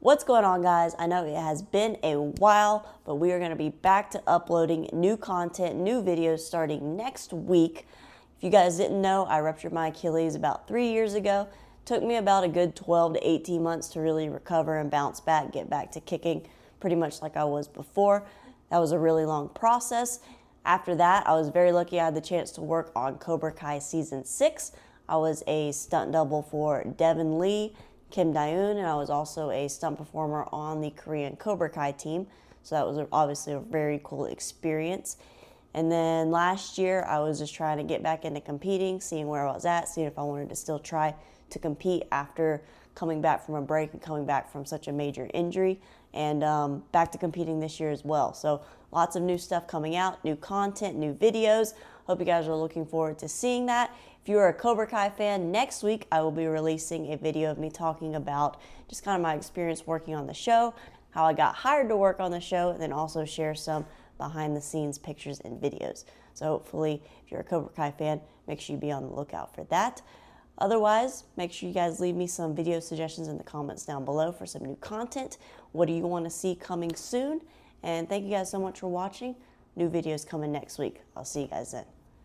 What's going on, guys? I know it has been a while, but we are going to be back to uploading new content, new videos starting next week. If you guys didn't know, I ruptured my Achilles about 3 years ago. Took me about a good 12 to 18 months to really recover and bounce back, get back to kicking pretty much like I was before. That was a really long process. After that, I was very lucky I had the chance to work on Cobra Kai Season 6. I was a stunt double for Devin Lee, Kim Daeun, and I was also a stunt performer on the Korean Cobra Kai team. So that was obviously a very cool experience. And then last year, I was just trying to get back into competing, seeing where I was at, seeing if I wanted to still try to compete after coming back from a break and coming back from such a major injury, and back to competing this year as well. So lots of new stuff coming out, new content, new videos. Hope you guys are looking forward to seeing that. If you are a Cobra Kai fan, next week I will be releasing a video of me talking about just kind of my experience working on the show, how I got hired to work on the show, and then also share some behind the scenes pictures and videos. So hopefully, if you're a Cobra Kai fan, make sure you be on the lookout for that. Otherwise, make sure you guys leave me some video suggestions in the comments down below for some new content. What do you want to see coming soon? And thank you guys so much for watching. New videos coming next week. I'll see you guys then.